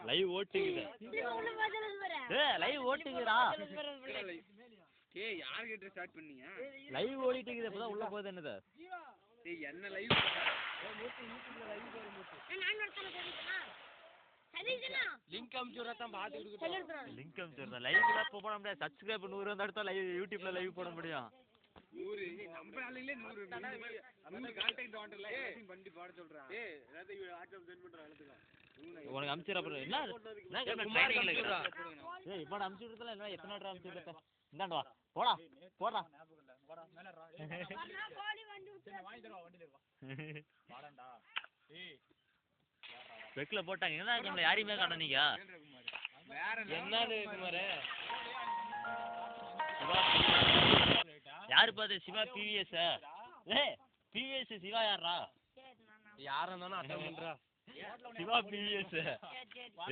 Live ஓட்டிங்குது. Live ஓட்டிங்குடா. ஏய் யார் கிட்ட ஸ்டார்ட் பண்ணீங்க? லைவ் ஓடிட்டுக்குது அப்பதான் உள்ள போகுது என்னது? ஏய் என்ன லைவ்? லிங்க் அனுப்பிச்சுறத தான் பாத்துக்கிட்டு. லிங்க் அனுப்பிச்சுறத லைவ்ல போட முடியாது. சப்ஸ்கிரைப் 100 வந்தா அடுத்த லைவ் யூடியூப்ல லைவ் போட முடியும். 100 நம்ம ஆளுங்களே 100 கான்டாக்ட் வாண்டர்ல எல்லாத்தையும் பண்ணி பாட சொல்றான். ஏய் எல்லாத்தையும் வாட்ஸ்அப் சென்ட் பண்ற எல்லாத்துக்கும். உனக்கு அனுப்பிச்சுற அப்புறம் என்ன ட்ரைனிங்ல இருக்கா? ஏய் இப்போ அனுப்பிச்சு விடுறதுல என்ன எத்தனை வாட்டி அனுப்பிச்சு விடுறத? இந்தாண்டா வா. போடா. போடா. மேல ரா. கோலி வண்டி விட்டு வாங்கி தரவா வண்டில வா. வாடா. ஏய் வெக்ல போட்டாங்க. என்ன நம்மள யாரையுமே காணோம் நீங்க. வேற என்னது குமாரே? யாரு பாத்து சிவா பிவிஎஸ்? ஏய் பிவிஎஸ் சிவா யாரா? யாரா இருந்தாலும் அட்டன் பண்றா. சிவா பிவிஎஸ்.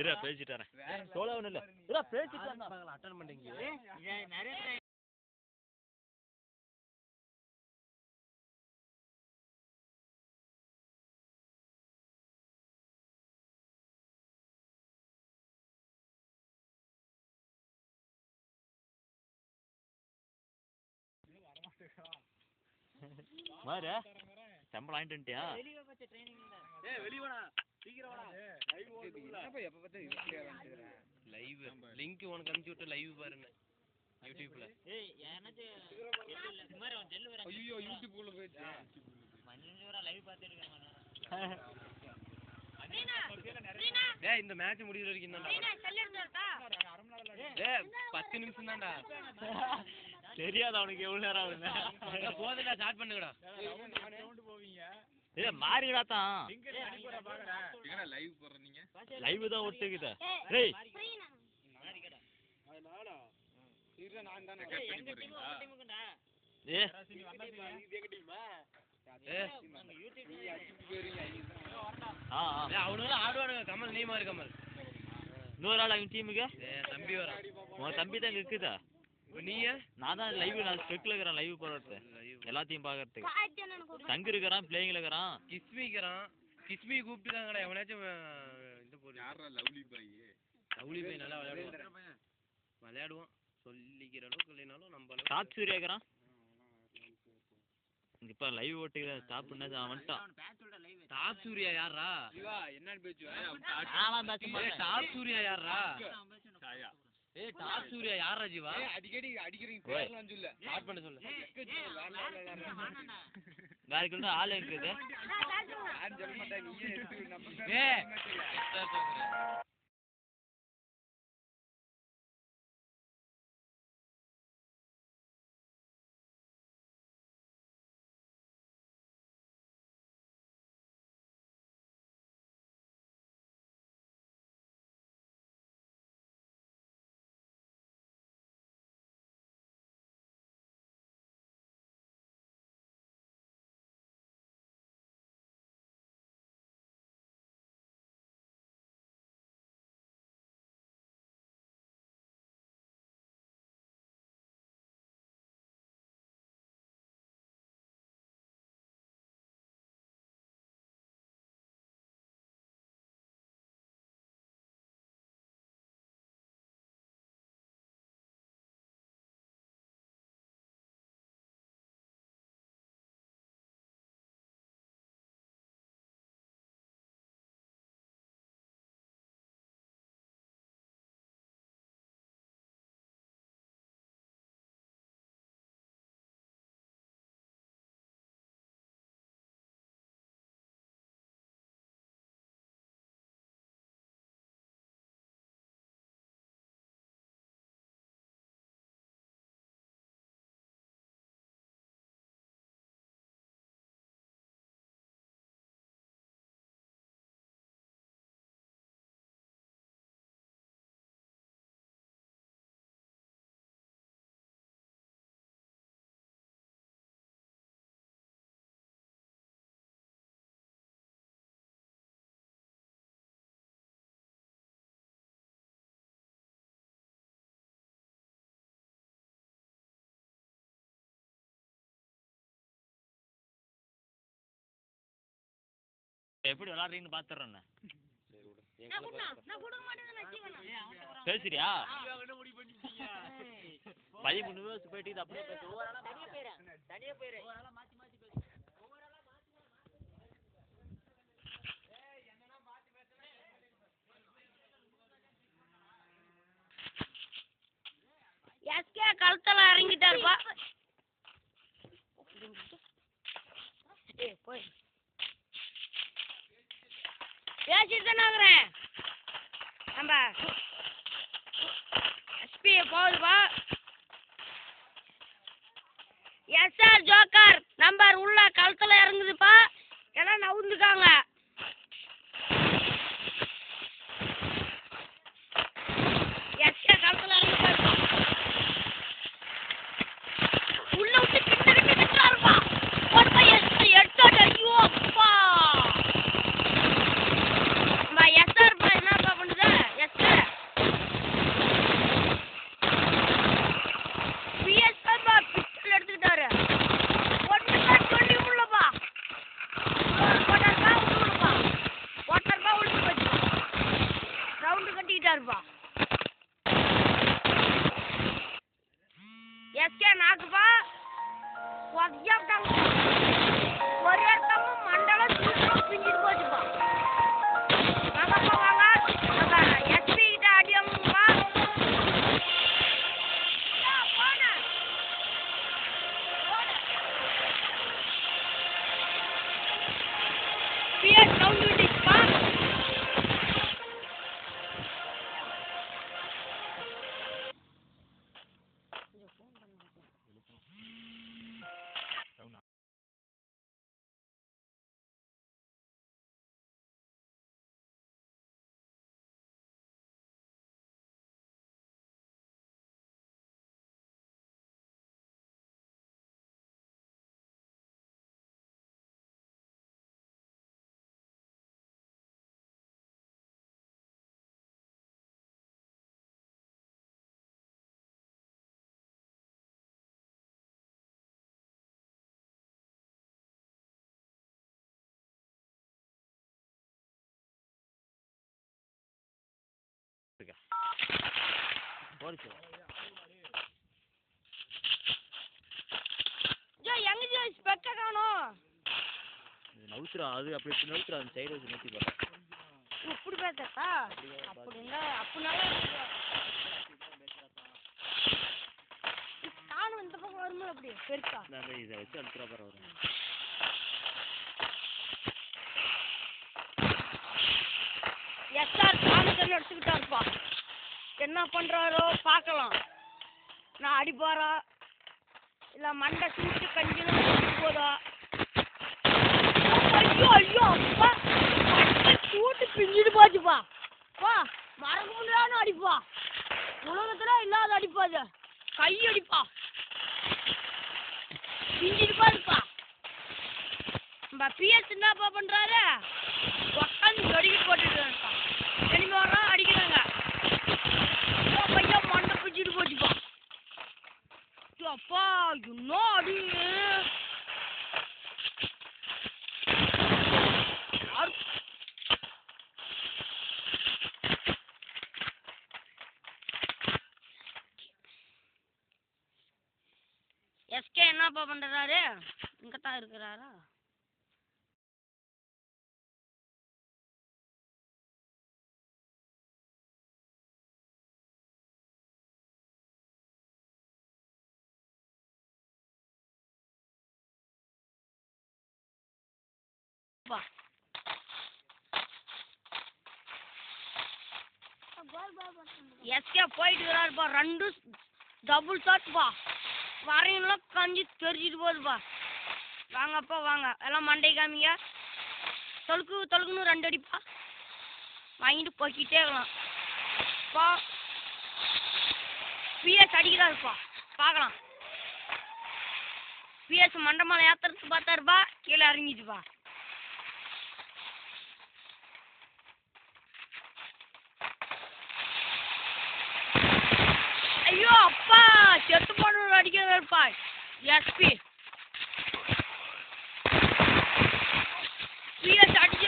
இரு பேசிட்டு வரேன். சோலோ ஒண்ணு இல்ல. இரு பேசிட்டு வரேன். அட்டன் பண்ணீங்க. நிறைய மாரு சம்பளம் வாங்கிட்டு வந்துட்டியா? ஏய் வெளிய வாடா சீக்கிரம் வாடா. லைவ் ஓடுதுல. அப்ப எப்ப பார்த்தா இதுலயே வந்துறேன். லைவ் லிங்க் உனக்கு அனுப்பிச்சு விட்டு லைவ் பாருங்க யூடியூப்ல. ஏய் எனக்கு இல்ல குமார் அவன் ஜெல் வர. ஐயோ யூடியூப் குள்ள போயிடுச்சு. மஞ்சூரா லைவ் பார்த்துட்டு இருக்கேன். டேய் இந்த மேட்ச் முடியற வரைக்கும் தான்டா. டேய் 10 நிமிஷம் தான்டா. தெரியாது அவனுக்கு எவ்வளவு நேரம் ஆகுது. போதடா ஸ்டார்ட் பண்ணுங்கடா. நானே ரவுண்ட் போவீங்க. ஏய் மாறிடா தான். லிங்க் அனுப்பி போற பாக்குறேன். எங்கடா லைவ் போற நீங்க? லைவ் தான் ஒட்டுக்குது. டேய் மாறிக்கடா. அது நானா? இரு நான் தான எங்க டீமுக்குடா. ஏய் நீ வந்தா இது எங்க டீமா? ஏய் நம்ம யூடியூப் நீ அடிச்சு போறீங்க. ஏய் அவனுங்க ஆடுவானுங்க. கமல் நீ மாறு கமல். இன்னொரு ஆள் அவங்க டீமுக்கு? ஏய் தம்பி வர. உன் தம்பி தான் இருக்குதா? நீயே? நான் தான் லைவ் நான் ஸ்பெக்ல இருக்கறேன் லைவ் போறது. எல்லாத்தையும் பார்க்கிறதுக்கு. தங்க இருக்கறான் பிளேயிங்ல இருக்கறான். கிஸ்மி கூப்பிட்டுதாங்கடா எவனாச்சும் இந்த போடு. யாரா லவ்லி பாய்? லவ்லி பாய் நல்லா விளையாடுவான். சொல்லிக்கிற அளவுக்கு இல்லைனாலும் நம்ம டாப் சூர்யா இருக்கறான். இப்ப லைவ் ஓட்டில ஸ்டாப் பண்ணது அவன் வந்துட்டான். டாப் சூர்யா யாரா? சிவா என்னன்னு பேசுவ? அவன் பேச மாட்டான். டாப் சூர்யா யாரா? சாயா. ஏய் டாப் சூர்யா யாரா ஜீவா? ஏய் அடிக்கடி அடிக்கிறீங்க பேர்லாம் சொல்ல. ஸ்டார்ட் பண்ண சொல்லு. வேறக்குள்ள ஆளே இருக்குது. நான் சொல்ல மாட்டேன் நீயே எடுத்து நம்ம. ஏய் எப்படி விளாட்றீங்கன்னு பார்த்துட்றேன். பேசுறியா 13 வயசு போயிட்டு இது அப்படியே பேசு. தனியாக போயிரு. எஸ்கே கழுத்தில் இறங்கிட்டாருப்பா. போய் பேசிட்டு தானே இருக்கிறேன். நம்ம எஸ்பி போகுதுப்பா. எஸ்ஆர் ஜோக்கர் நம்பர் உள்ள கழுத்தில் இறங்குதுப்பா. எல்லாம் நவுந்துக்காங்க. எஸ்கே கழுத்தில் இறங்கிட்டாருப்பா. உள்ள விட்டு கிட்ட கிட்டாருப்பா. எடுத்தாரு. ஐயோ அப்பா. எஸ்ஆர் என்னப்பா பண்ணுது? எஸ்ஆர் பிஎஸ் தான்ப்பா பிஸ்டல் எடுத்துக்கிட்டாரு. சொல்லி உள்ளப்பா போட்டாருப்பா. விடுப்பா போட்டாருப்பா. விழுந்து போச்சு. ரவுண்டு கட்டிக்கிட்டாருப்பா. எஸ்கே நாக்குப்பா. ஒரே இடத்தாம மண்டலம் சூப்பரம் பிஞ்சிட்டு போச்சுப்பா. வாங்கப்பா வாங்க. எஸ்பி கிட்ட அடி வாங்குங்கப்பா. PS sound விட்டுச்சுப்பா. எங்க ஸ்பெக்க காணோம். நவுத்துறா. அது அப்படி நவுத்துறா. அந்த சைடு வச்சு நோக்கி போறேன். இப்படி பேசா அப்படின்னா அப்படினால நானும் இந்த பக்கம் வரும்போது அப்படி பெருக்கா இதை வச்சு அழுத்துறா பாரு வரும். எஸ்ஆர் காணுக்கல் எடுத்துக்கிட்டாருப்பா. என்ன பண்றாரோ பார்க்கலாம். நான் அடிப்பாரா இல்ல மண்டை சூட்டு கஞ்சிலும் போதா. ஐயோ ஐயோ அப்பா. சூட்டு பிஞ்சிட்டு போச்சுப்பா. பா மறக்க முடியாத அடிப்பா. உலகத்துல இல்லாத அடிப்பாது. கை அடிப்பா. பிஞ்சிட்டு போச்சுப்பா. நம்ம பிஎஸ் என்னப்பா பண்றாரு? உட்காந்து கடிக்கிட்டு போட்டுட்டு எனிமே வர்றோம் அடிக்கிறாங்க. பையன் மண்டை பிடிச்சிட்டு போச்சுப்பா. அப்பா இன்னும் அடி. எஸ்கே என்னப்பா பண்றாரு? இங்கதான் இருக்கிறாரா? எஸ்கே போயிட்டு இருக்கிறாருப்பா. 2 டபுள் ஷாட்ப்பா. வரையெல்லாம் கஞ்சி தெரிஞ்சிட்டு போகுதுப்பா. வாங்கப்பா வாங்க. எல்லாம் மண்டை காமிங்க. தொழுக்குன்னு 2 அடிப்பா. வாங்கிட்டு போய்கிட்டே இருக்கலாம். பா பிஎஸ் அடிக்கிறாருப்பா. பார்க்கலாம். பிஎஸ் மண்டை மேலே ஏற்றுறதுக்கு பார்த்தாருப்பா. கீழே இறங்கிட்டுப்பா. ஐயோ அப்பா செத்து போன அடிக்கிறப்பா. எஸ்பி பிஎஸ் அடிச்சு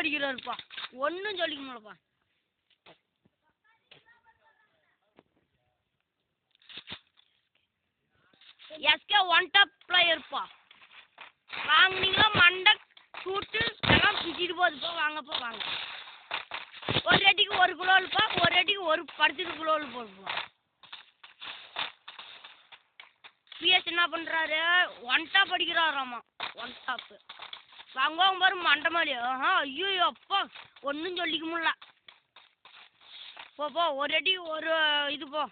அடிக்கிறாருப்பா. ஒன்றும் சொல்லிக்க முடியலப்பா. எஸ்கே ஒன் டாப் பிளேயர்ப்பா. வாங்குனீங்களா மண்டை சூட்டு எல்லாம் பிச்சுட்டு போகுதுப்பா. வாங்கப்பா வாங்க. ஒரு அடிக்கு 1 கிலோப்பா. ஒரு அடிக்கு 1 10 கிலோவில் போடுப்பா. பிஎஸ் என்ன பண்ணுறாரு? ஒன் டாப் அடிக்கிறாராம்மா. ஒன் டாப்பு வாங்குவாங்க பாரு மண்டை மாதிரி. ஐயோ அப்பா ஒன்றும் சொல்லிக்க முடியல. போ ஒரு அடி ஒரு இது போ.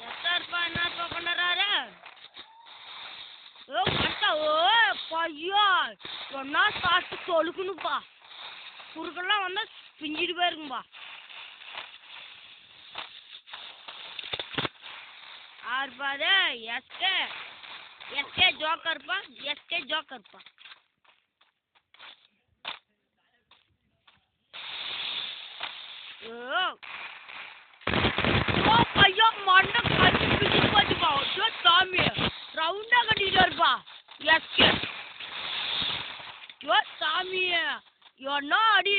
எஸ்ஆர்ப்பா என்னப்பா பண்ணுறாரு? பையா சொன்னா சாப்பிட்டு தொழுக்கணுப்பா. குறுக்கெல்லாம் வந்தா பிஞ்சிட்டு போயிருக்கும்பா. ஆறுப்பா அது எஸ்கே. எஸ்கே ஜோக்கர்ப்பா. எஸ்கே ஜோக்கர்ப்பா. பையா மண்டை கட்டி பிடிச்சி போச்சுப்பா. சாமி ரவுண்டா கட்டிட்டாருப்பா எஸ்கே. சாமி என்ன அடி.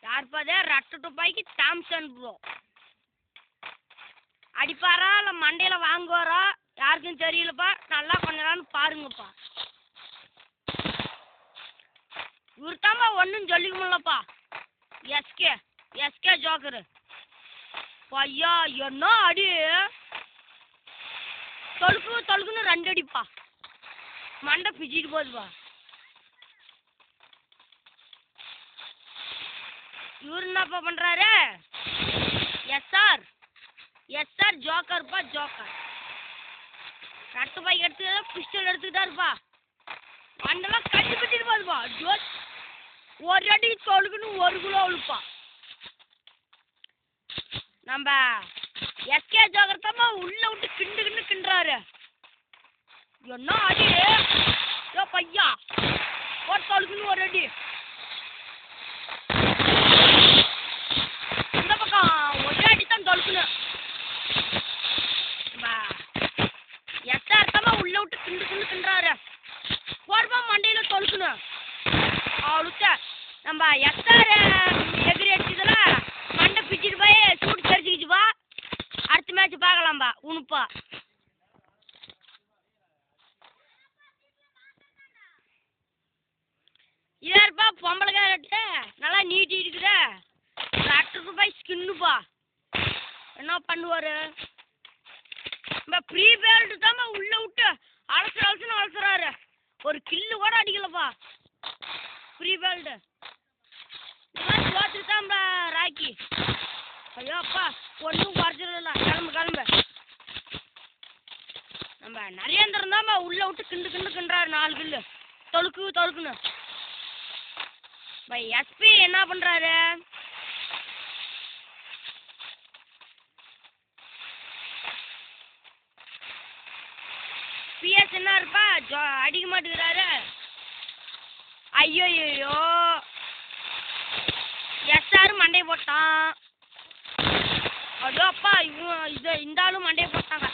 யாருப்பா அது? ரெட்டை துப்பாக்கி தாம்சன் ப்ரோ. அடிப்பாரா இல்லை மண்டையில வாங்குவாரா யாருக்கும் தெரியலப்பா. நல்லா கொஞ்ச நேரம் பாருங்கப்பா. இவருத்தாம்பா ஒன்றும் சொல்லிக்க முடியலப்பா. எஸ்கே. SK joker. பையா என்ன அடி. தொழுக்குன்னு 2 அடிப்பா. மண்டை பிச்சுட்டு போகுதுப்பா. இவரு என்னப்பா பண்றாரு? எஸ்ஆர். எஸ்ஆர் ஜோக்கர்ப்பா. ஜோக்கர் ரெட்டை பைக் எடுத்து பிஸ்டல் எடுத்துக்கிட்டாருப்பா. மண்டெல்லாம் கட்டி பிடிச்சிட்டு போகுதுப்பா. ஒரு அடி தொழுக்குன்னு 1 கிலோ உழுப்பா. நம்ம எஸ்கே ஜோக்கர் தாம்மா உள்ள விட்டு கிண்டுறாரு. என்ன அடி. பையா ஒரு தொழுக்குன்னு 1 அடி. இந்த பக்கம் 1 அடி தான் தொழுக்குன்னு. எஸ்ஆர் தாம்மா உள்ள விட்டு கிண்டுறாரு. போடுப்பா மண்டையில தொழுக்கணும். அவளுக்கு நம்ம எஸ்ஆர் எகிரி அடிச்சதுல மண்டை பிச்சுட்டு போய் சூட்டு தெரிச்சுக்கிச்சுப்பா. அடுத்த மேட்ச் பார்க்கலாம்பா. உனுப்பா இதாருப்பா பொம்பளை கேரட்டு நல்லா நீட்டி இருக்குது. ₹100 ஸ்கின்னுப்பா. என்ன பண்ணுவாரு? நம்ம ப்ரீ பேல்ட்டு தாம்மா உள்ள விட்டு அலசுறாரு. ஒரு கில்லு கூட அடிக்கலப்பா. ப்ரீ பேல்ட்டு இதெல்லாம் தோத்துட்டு தான்ப்பா ராக்கி. ஐயோ அப்பா ஒன்றும் குறைச்சிடல. கிளம்பு. நம்ம நரேந்திரன் தான்ப்பா உள்ள விட்டு கிண்டுறாரு 4 கில்லு. தொழுக்குன்னு. எஸ்பி என்ன பண்றாரு? பிஎஸ் என்ன இருப்பா அடிக்க மாட்டேங்கிறாரு. ஐயோ எஸ்ஆர் மண்டையை போட்டான். ஐயோ அப்பா இந்த ஆளும் மண்டையை போட்டாங்க.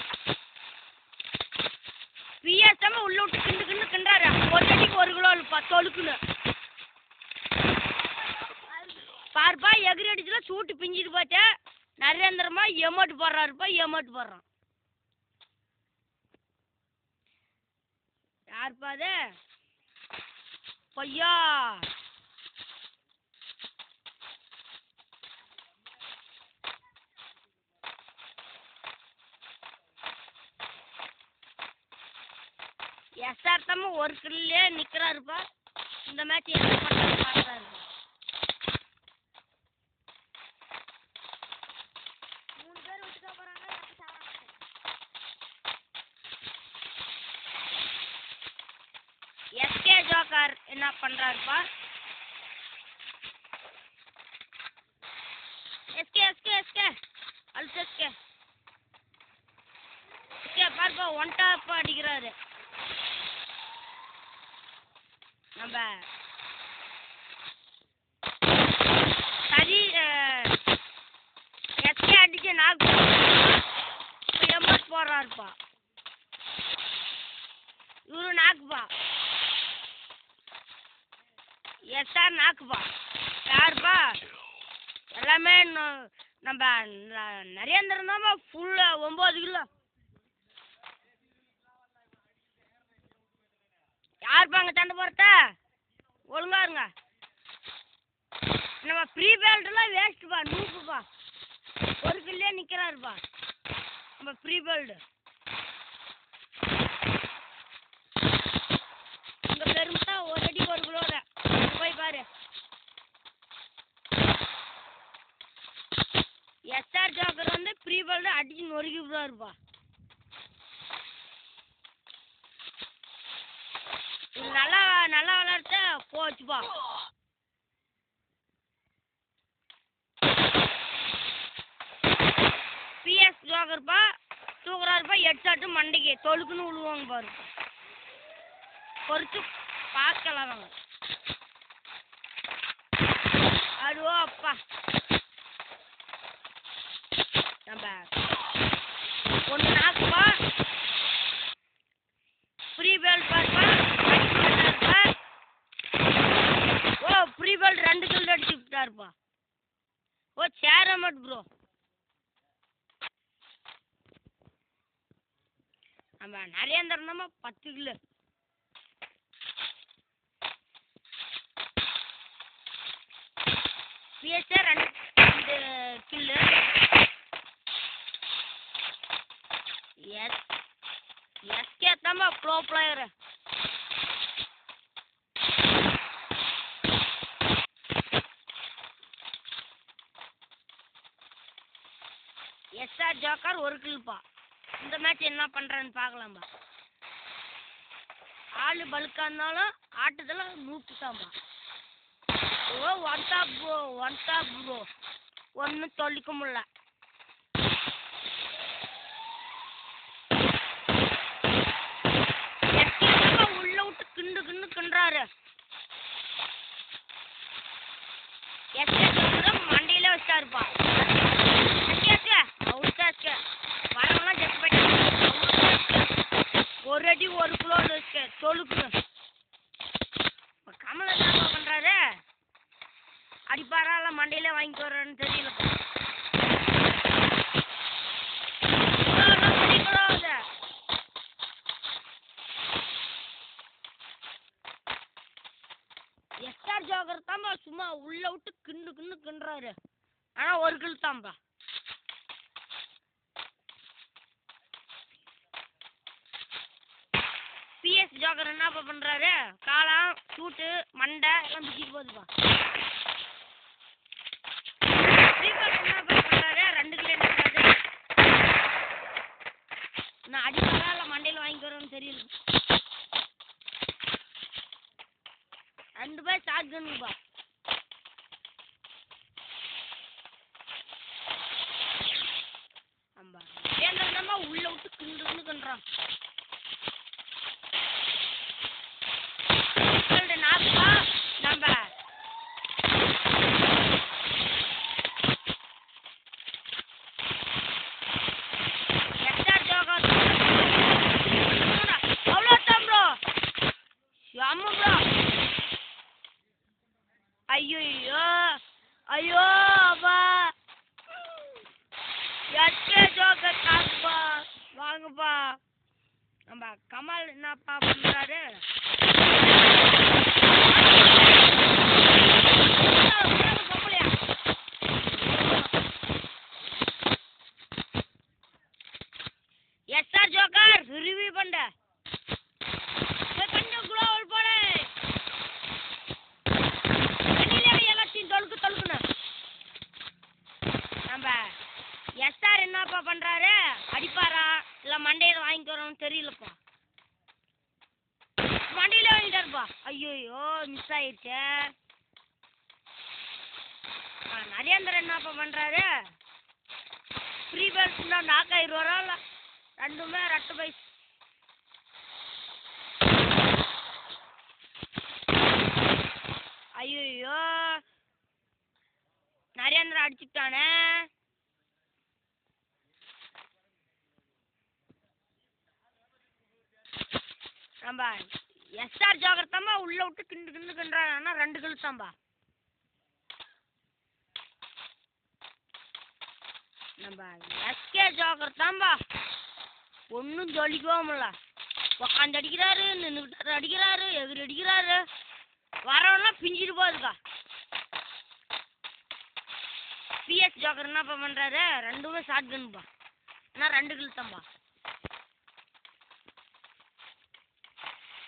பிஎஸ் உள்ள விட்டு கிண்டுறாரு. 1 அடிக்கு 1 கிலோ இருப்பா. தொழுக்குன்னு பாருப்பா. எகிரி அடிச்சுல சூட்டு பிஞ்சிட்டு போச்சு. நரேந்திரமா எமோட்டு போடுறாருப்பா. எமோட்டு போடுறான். யாருப்பா அது? பையா எஸ்ஆர் தாம ஒரு கில்லே நிக்கிறாருப்பா. இந்த மேட்ச் என்ன பண்றாரு பாக்குறாரு. எஸ்கே ஜோக்கர் என்ன பண்றாருப்பா? எஸ்கே அல்ஸ் எஸ்கே பாருப்பா ஒன் டாப் அடிக்கிறாரு நம்ம சரி எஸ்கே அடிச்சு நாக்கு எமோட் போடுறாருப்பா இவரு நாக்குப்பா எஸ்ஆர் நாக்குப்பா யாருப்பா எல்லாமே நம்ம நரேந்திரன் தான்ப்பா ஃபுல்லா 9 கிலோ யாருப்பா அங்கே சண்டை போடுறத ஒழுங்கா இருங்க நம்ம ஃப்ரீ பேல்ட்லாம் வேஸ்ட்டுப்பா நூப்புப்பா ஒரு கில்லே நிற்கிறாருப்பா நம்ம ஃப்ரீ பேல்டு இங்கே பெருமையா ஒரு அடி ஒரு கிலோட போய் பாரு எஸ்ஆர் ஜோக்கர் வந்து ஃப்ரீ பேல்டு அடிச்சு நொறுக்கி விடுவாருப்பா நல்லா நல்லா விளையாடுத்த போச்சுப்பா பிஎஸ் ஜோக்கர்ப்பா தூக்குறாருப்பா ஹெட்ஷாட்டு மண்டைக்கு தொழுக்குன்னு விழுவாங்க பாரு பொறிச்சு பார்க்கலாம் வாங்க அருவோ அப்பா நம்ம ஒன்று நாக்குப்பா ஃப்ரீ பேல்ட் பாருப்பா ஓ ஃப்ரீ பேல்ட் 2 கில் அடிச்சு விட்டாருப்பா ஓ சேரமட் ப்ரோ நம்ம நரேந்திரன் தான் 10 கிலோ பிஎஸ்ஏ 2 கில்லு எஸ்கே தான் ப்ரோ பிளேயரு எஸ்ஆர் ஜோக்கர் 1 கில்ப்பா இந்த மேட்ச் என்ன பண்றான்னு பார்க்கலாம்பா ஆளு பல்கா இருந்தாலும் ஆட்டத்துல நூப்புதாம்பா ஓ ஒன் டாப் ப்ரோ ஒன்னும் சொல்லிக்க முடியல உள்ள விட்டு கிண்டு கிண்டு கிண்டுறாரு மண்டையில வச்சாருப்பா வரவெல்லாம் ஜெட் போயிட்டாங்க ஒரு அடி ஒரு கிலோ தொழுக்கு கமல் என்ன பண்றாரு அடிப்பாரா மண்டையில வாங்கிட்டு வரேன்னு தெரியல எஸ்ஆர் ஜோக்கர் தாம்பா சும்மா உள்ள விட்டு கிண்டு கிண்டு கிண்டுறாரு ஆனா 1 கில் தாம்பா பிஎஸ் ஜோக்கர் என்னப்பா பண்றாரு காலம் சூட்டு மண்டை எல்லாம் பிடிச்சிட்டு போகுதுப்பா என்னப்பா பண்றாரு 2 கிலோ நிற்காது நான் அடிப்பாரா இல்லை மண்டையில் வாங்கி வரேன்னு தெரியல 2 பேர் ஷார்ட் கன்னுப்பா ஆமா ஏன்னா உள்ள விட்டு கிண்டு கிண்டுறான் நாக்குப்பா நம்ம எஸ்ஆர் ஜோக்கர் அவ்வளோதான் ப்ரோ செம்ம ப்ரோ ஐயோ ஐயோ அப்பா எஸ்கே ஜோக்கர் காசுப்பா வாங்கப்பா நம்ம கமல் என்னப்பா பண்றாரு எஸ்ஆர் ஜோக்கர் ரிவ்யூ பண்ண கொஞ்சம் குளோவல் போடு எல்லாத்தையும் தொழுக்கணும் நம்ம எஸ்ஆர் என்னப்பா பண்றாரு அடிப்பாரா இல்ல மண்டையில வாங்கிக்கிறோம்னு தெரியலப்பா மண்டையில வாங்கிட்டாருப்பா ஐயோ மிஸ் ஆயிடுச்சு நரேந்திரன் என்னப்பா பண்றாரு ஃப்ரீ பேல்ட் நாக் ஆயிடுவாரா இல்ல ரெண்டுமே ரெட்டு பை. ஐயோ நரேந்திரா அடிச்சுட்டானே. நம்ம எஸ்ஆர் ஜோக்கர் தாம்பா உள்ள விட்டு கிண்டு கிண்டு கிண்டுறானா 2 கில் தாம்பா. நம்ம எஸ்கே ஜோக்கர் தாம்பா ஒன்றும் ஜொலிக்கவும் முடியல. உக்காந்து அடிக்கிறாரு, நின்றுக்கிட்டாரு அடிக்கிறாரு, எதிரி அடிக்கிறாரு, வரவெல்லாம் பிஞ்சிட்டு போகுதுக்கா. பிஎஸ் ஜோக்கர் என்னப்பா பண்ணுறாரு, ரெண்டுமே ஷார்ட் கன்ப்பா. ஆனால் 2 கில் தாம்பா.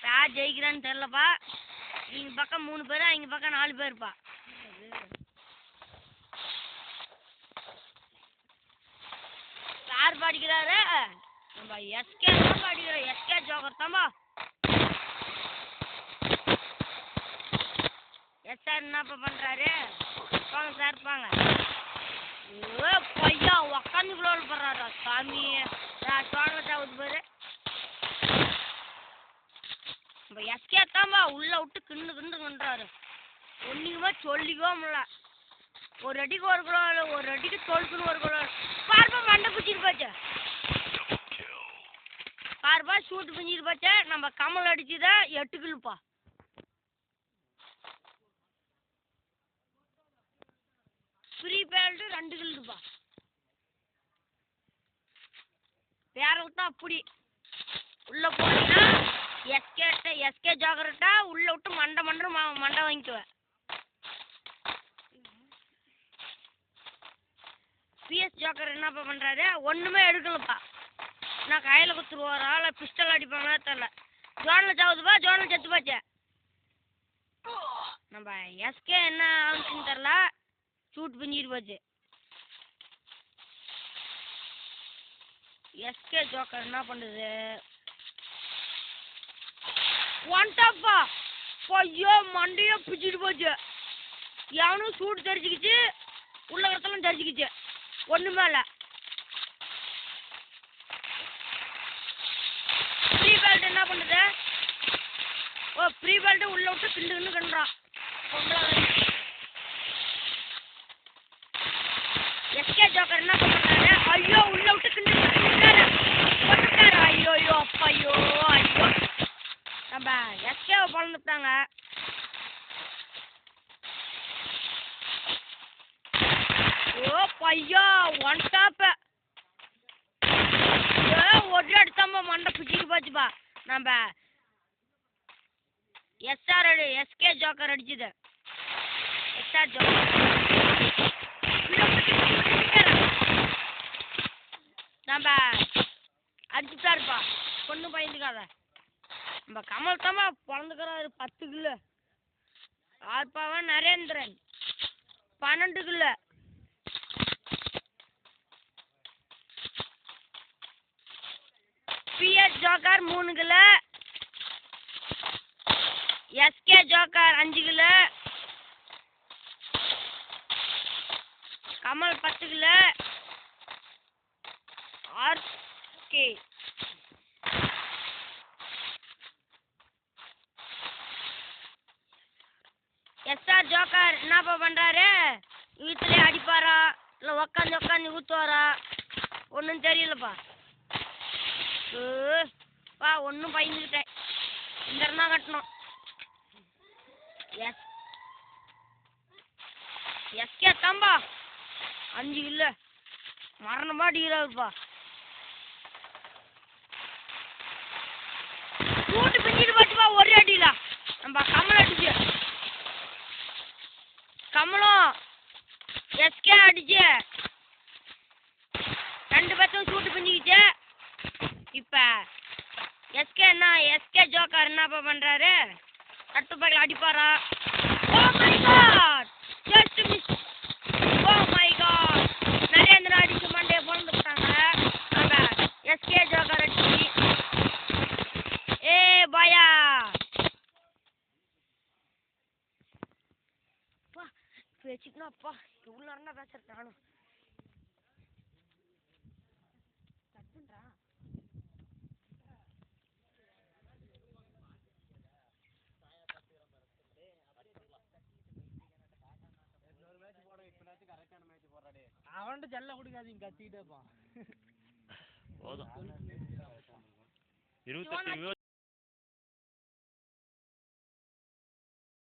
யார் ஜெயிக்கிறான்னு தெரிலப்பா. இங்கே பக்கம் 3 பேர், இங்கே பக்கம் 4 பேர்ப்பா. யார் பாடிக்கிறாரு, நம்ம எஸ்கே தான் பாடிக்கிறோம். எஸ்கே ஜோக்கர் தாம்பா. எஸ்ஆர் என்னப்பா பண்ணுறாரு, வாங்க சார் வாங்க. பையா உக்காந்து குளோல் போடுறாரா சாமி. சோழத்தை ஊத்து பாரு. நம்ம எஸ்கே தாம்பா உள்ள விட்டு கிண்டு கிண்டு கிண்டுறாரு. ஒன்றுக்குமே சொல்லிக்கவே முடியல. ஒரு அடிக்கு ஒரு குளோல், ஒரு அடிக்கு தொழுக்குன்னு ஒரு குளோல். பார்ப்பா மண்டை பிடிச்சிட்டு போச்சு. பார்ப்பா சூட்டு பிஞ்சிட்டு போச்சு. நம்ம கமல் அடிச்சுதான் 8 கில்ப்பா. ஃப்ரீ பேல்ட்டு 2 கில்ப்பா. வேற விட்டா அப்படி உள்ள போனீங்கன்னா எஸ்கே ஜோக்கர்ட்டா உள்ள விட்டு மண்டை மண்டை வாங்கிக்குவேன். பிஎஸ் ஜோக்கர் என்னப்பா பண்றாரு, ஒண்ணுமே எடுக்கலப்பா. நான் கையில குத்துருவாரா இல்ல பிஸ்டல் அடிப்பாங்களா தெரியல. ஜோனில் சாவுதுப்பா, ஜோனில் செத்து போச்சு. நம்ம எஸ்கே என்ன ஆகுதுன்னு தெரியல, சூட் பிஞ்சிட்டு போச்சு. எஸ்கே ஜோக்கர் என்ன பண்ணுது, ஒன்டாப்பா. ஐயோ மண்டையோ பிச்சுட்டு போச்சு. எவனும் சூடு தெரிஞ்சுக்கிச்சு, உள்ள இடத்துலாம் தெரிஞ்சுக்கிச்சு. ஒண்ணுமே இல்லை. ஃப்ரீ பேல்ட் என்ன பண்ணுது, ஓ ஃப்ரீ பேல்ட் உள்ள விட்டு கிண்டு கிண்டு கிண்டுறான். எஸ்கே ஜோக்கர் என்ன பண்ணுறாரு, ஐயோ உள்ள விட்டு கிண்டு கிண்டுறாரு. போட்டுட்டாரு. ஐயோ ஐயோ அப்பா ஐயோ ஐயோ. நம்ம எஸ்கேவை பிறந்துட்டாங்க. ஓ பையா ஒன் டாப். ஒரு அடித்தாம்பா மண்டை பிடிச்சிட்டு போச்சுப்பா. நம்ம எஸ்கே ஜோக்கர் அடிச்சுது. எஸ்ஆர் ஜோக்கர் நம்ம அடிச்சுட்டாருப்பா. பொண்ணு பயந்துக்காத. நம்ம கமல் தாம்மா பிறந்துக்கிறாரு 10 கிலோ. ஆர்பாவன் Narendran 12 kilo. PS joker 3 kilo. SK joker 5 kilo. Kamal 10 kilo. RK SR joker என்னப்பா பண்றாரு, வீட்டுலயே அடிப்பாரா இல்லை உக்காந்து ஊத்துவாரா ஒன்றும் தெரியலப்பா. பா ஒன்றும் பயந்துக்கிட்டேன். இந்த இருந்தா கட்டணும். எஸ்கே தாம்பா 5 கிலோ மரணமா அடிக்கிறாருப்பா. கூட்டு பிஞ்சிட்டு போச்சுப்பா ஒரே அடியில. நம்ம கமல் அடிச்சு, கமலும் எஸ்கே அடிச்சு 2 பேர்த்தும் சூட்டு பிஞ்சிக்கிச்சு. இப்ப எஸ்கே ஜோக்கர் என்னப்பா பண்றாரு, கட்டு பையில அடிப்பாரா. Oh my god just miss. Oh my god Narendra அடிச்சு மண்டையை பொழுந்துட்டாங்க. நம்ம எஸ்கே ஜோக்கர் அடிச்சு பாயா. பேச்சுக்கணும்ப்பா எவ்வளோ நேரம் பேசுறேன் நானும். அவன்கிட்ட ஜல்ல கொடுக்காதீங்க கத்திக்கிட்டே இருப்பான் போதும் 28